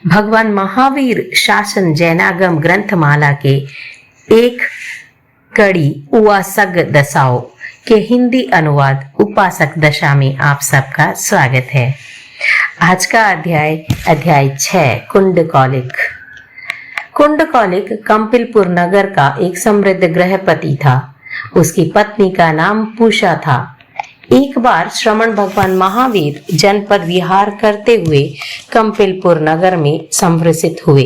भगवान महावीर शासन जैनागम ग्रंथमाला के एक कड़ी उवासक दशाओं के हिंदी अनुवाद उपासक दशा में आप सबका स्वागत है। आज का अध्याय 6 कुंडकौलिक। कुंडकौलिक कंपिलपुर नगर का एक समृद्ध गृहपति था। उसकी पत्नी का नाम पूषा था। एक बार श्रमण भगवान महावीर जनपद विहार करते हुए कंपिलपुर नगर में संवृषित हुए।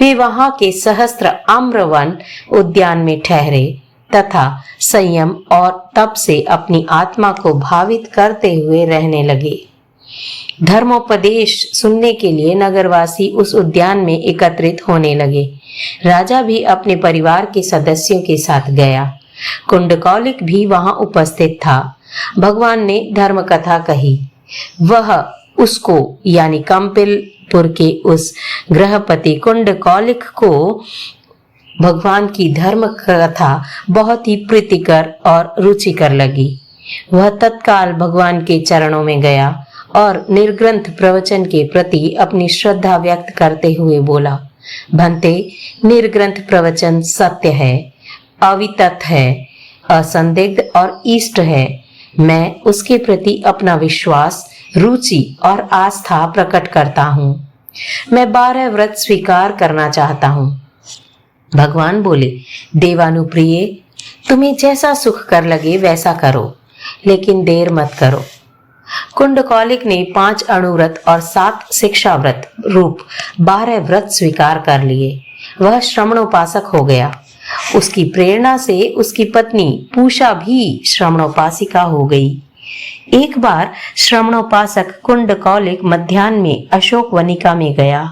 वे वहां के सहस्त्र आम्रवन उद्यान में ठहरे तथा संयम और तप से अपनी आत्मा को भावित करते हुए रहने लगे। धर्मोपदेश सुनने के लिए नगरवासी उस उद्यान में एकत्रित होने लगे। राजा भी अपने परिवार के सदस्यों के साथ गया। कुंडकौलिक भी वहां उपस्थित था। भगवान ने धर्म कथा कही। वह उसको यानी कंपिलपुर के उस गृहपति कुंडकौलिक को भगवान की धर्म कथा बहुत ही प्रीतिकर और रुचिकर लगी। वह तत्काल भगवान के चरणों में गया और निर्ग्रंथ प्रवचन के प्रति अपनी श्रद्धा व्यक्त करते हुए बोला, भंते, निर्ग्रंथ प्रवचन सत्य है, अवितत है, असंदिग्ध और इष्ट है। मैं उसके प्रति अपना विश्वास, रुचि और आस्था प्रकट करता हूँ। मैं 12 व्रत स्वीकार करना चाहता हूँ। भगवान बोले, देवानुप्रिय, तुम्हें जैसा सुख कर लगे वैसा करो, लेकिन देर मत करो। कुंडकौलिक ने 5 अणुव्रत और 7 शिक्षा व्रत रूप 12 व्रत स्वीकार कर लिए। वह श्रमणोपासक हो गया। उसकी प्रेरणा से उसकी पत्नी पूषा भी श्रमणोपासिका हो गई। एक बार श्रमणोपासक कुंडकौलिक मध्याह्न में अशोक वनिका में गया।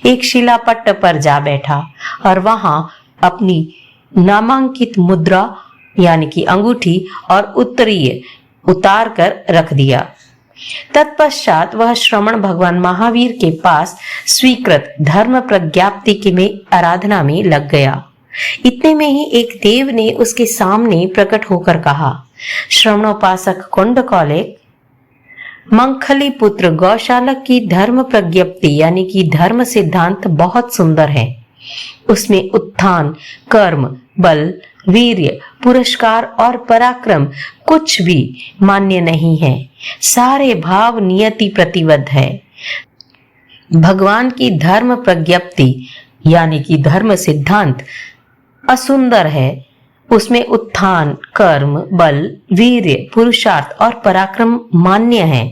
एक शिलापट्ट पर जा बैठा और वहां अपनी नामांकित मुद्रा यानी कि अंगूठी और उत्तरीय उतार कर रख दिया। तत्पश्चात वह श्रमण भगवान महावीर के पास स्वीकृत धर्म प्रज्ञाप्ति की में आराधना में लग गया। इतने में ही एक देव ने उसके सामने प्रकट होकर कहा, श्रवणोपासक कुंडकौलिक, मंखली पुत्र गौशालक की धर्म प्रज्ञप्ति यानी कि धर्म सिद्धांत बहुत सुंदर है। उसमें उत्थान, कर्म, बल, वीर्य, पुरस्कार और पराक्रम कुछ भी मान्य नहीं है। सारे भाव नियति प्रतिबद्ध है। भगवान की धर्म प्रज्ञप्ति यानी कि धर्म सिद्धांत असुंदर है। उसमें उत्थान, कर्म, बल, वीर्य, पुरुषार्थ और पराक्रम मान्य हैं।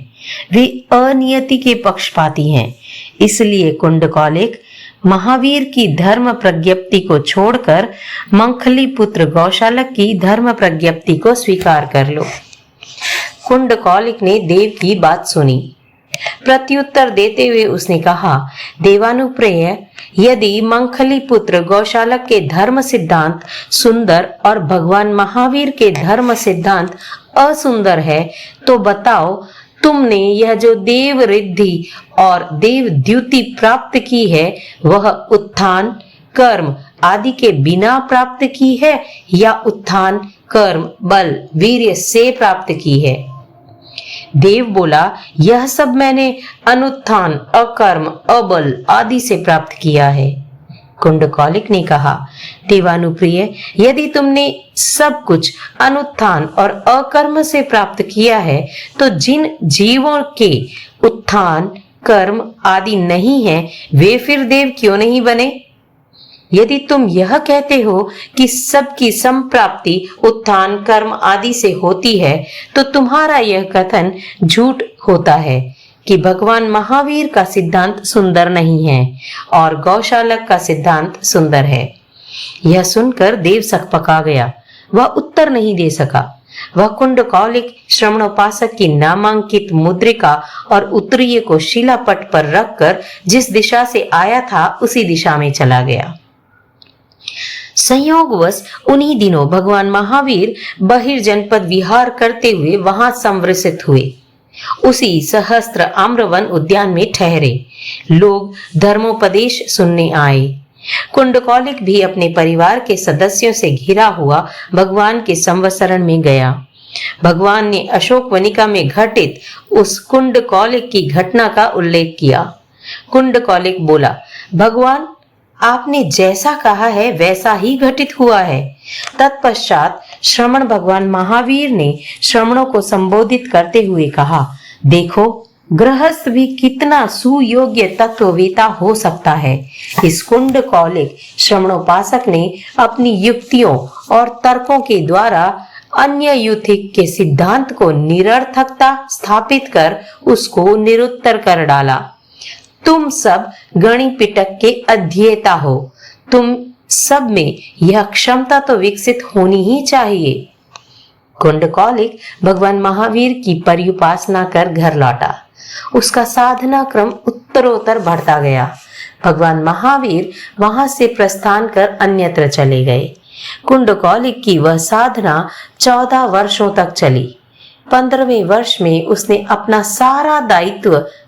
वे अनियति के पक्षपाती हैं। इसलिए कुंडकौलिक, महावीर की धर्म प्रज्ञप्ति को छोड़कर मंखली पुत्र गौशालक की धर्म प्रज्ञप्ति को स्वीकार कर लो। कुंडकौलिक ने देव की बात सुनी। प्रत्युत्तर देते हुए उसने कहा, देवानुप्रिय, यदि मंखली पुत्र गौशालक के धर्म सिद्धांत सुंदर और भगवान महावीर के धर्म सिद्धांत असुंदर है, तो बताओ, तुमने यह जो देव रिद्धि और देव द्युति प्राप्त की है, वह उत्थान, कर्म आदि के बिना प्राप्त की है या उत्थान, कर्म, बल, वीर्य से प्राप्त की है? देव बोला, यह सब मैंने अनुत्थान, अकर्म, अबल आदि से प्राप्त किया है। कुंडकौलिक ने कहा, देवानुप्रिय, यदि तुमने सब कुछ अनुत्थान और अकर्म से प्राप्त किया है, तो जिन जीवों के उत्थान, कर्म आदि नहीं है, वे फिर देव क्यों नहीं बने? यदि तुम यह कहते हो कि सबकी संप्राप्ति उत्थान, कर्म आदि से होती है, तो तुम्हारा यह कथन झूठ होता है कि भगवान महावीर का सिद्धांत सुंदर नहीं है और गौशालक का सिद्धांत सुंदर है। यह सुनकर देव सकपका गया। वह उत्तर नहीं दे सका। वह कुंडकौलिक श्रवणोपासक की नामांकित मुद्रिका और उत्तरीय को शिलापट पर रखकर जिस दिशा से आया था उसी दिशा में चला गया। संयोगवश उन्हीं दिनों भगवान महावीर बहिर्जनपद विहार करते हुए वहां संवृषित हुए। उसी सहस्त्र आम्रवन उद्यान में ठहरे। लोग धर्मोपदेश सुनने आए। कुंडकौलिक भी अपने परिवार के सदस्यों से घिरा हुआ भगवान के संवत्सरण में गया। भगवान ने अशोक वनिका में घटित उस कुंडकौलिक की घटना का उल्लेख किया। कुंडकौलिक बोला, भगवान आपने जैसा कहा है वैसा ही घटित हुआ है। तत्पश्चात श्रमण भगवान महावीर ने श्रमणों को संबोधित करते हुए कहा, देखो गृहस्थ भी कितना सुयोग्य तत्ववेता हो सकता है। इस कुंडकौलिक श्रमणोपासक ने अपनी युक्तियों और तर्कों के द्वारा अन्य युथिक के सिद्धांत को निरर्थकता स्थापित कर उसको निरुत्तर कर डाला। तुम सब गणिपिटक के अध्येता हो, तुम सब में यह क्षमता तो विकसित होनी ही चाहिए। कुंडकौलिक भगवान महावीर की पर्युपासना कर घर लौटा। उसका साधना क्रम उत्तरोत्तर बढ़ता गया। भगवान महावीर वहां से प्रस्थान कर अन्यत्र चले गए। कुंडकौलिक की वह साधना 14 वर्षों तक चली। 15वें वर्ष में उसने अपना सारा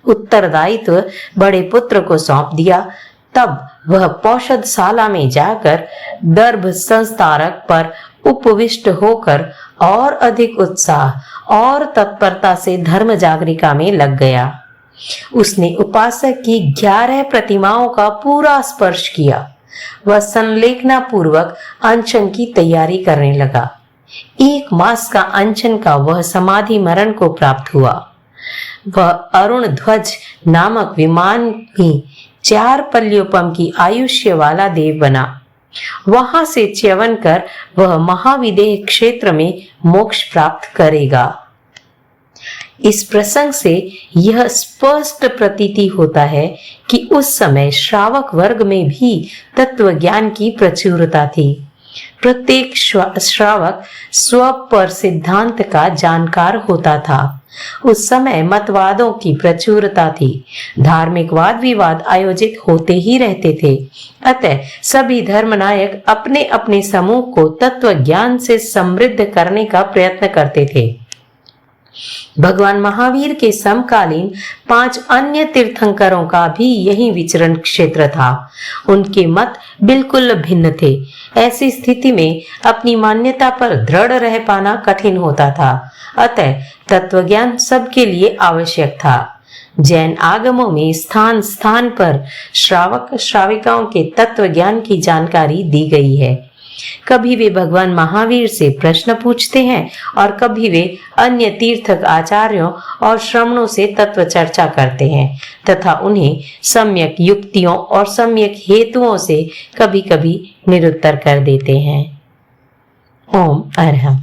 उत्तरदायित्व बड़े पुत्र को सौंप दिया। तब वह पौषधशाला में जाकर दर्भ संस्तारक पर उपविष्ट होकर और अधिक उत्साह और तत्परता से धर्म जागरिका में लग गया। उसने उपासक की 11 प्रतिमाओं का पूरा स्पर्श किया। वह संलेखना पूर्वक अनशन की तैयारी करने लगा। 1 मास का अनशन का वह समाधि मरण को प्राप्त हुआ। वह अरुण ध्वज नामक विमान में 4 पल्योपम की आयुष्य वाला देव बना। वहां से च्यवन कर वह महाविदेह क्षेत्र में मोक्ष प्राप्त करेगा। इस प्रसंग से यह स्पष्ट प्रतीति होता है कि उस समय श्रावक वर्ग में भी तत्व ज्ञान की प्रचुरता थी। प्रत्येक श्रावक स्व पर सिद्धांत का जानकार होता था। उस समय मतवादों की प्रचुरता थी। धार्मिक वाद विवाद आयोजित होते ही रहते थे। अतः सभी धर्मनायक अपने अपने समूह को तत्व ज्ञान से समृद्ध करने का प्रयत्न करते थे। भगवान महावीर के समकालीन 5 अन्य तीर्थंकरों का भी यही विचरण क्षेत्र था। उनके मत बिल्कुल भिन्न थे। ऐसी स्थिति में अपनी मान्यता पर दृढ़ रह पाना कठिन होता था। अतः तत्वज्ञान सबके लिए आवश्यक था। जैन आगमों में स्थान स्थान पर श्रावक श्राविकाओं के तत्व ज्ञान की जानकारी दी गई है। कभी वे भगवान महावीर से प्रश्न पूछते हैं और कभी वे अन्य तीर्थक आचार्यों और श्रमणों से तत्व चर्चा करते हैं तथा उन्हें सम्यक युक्तियों और सम्यक हेतुओं से कभी कभी निरुत्तर कर देते हैं। ओम अरहम।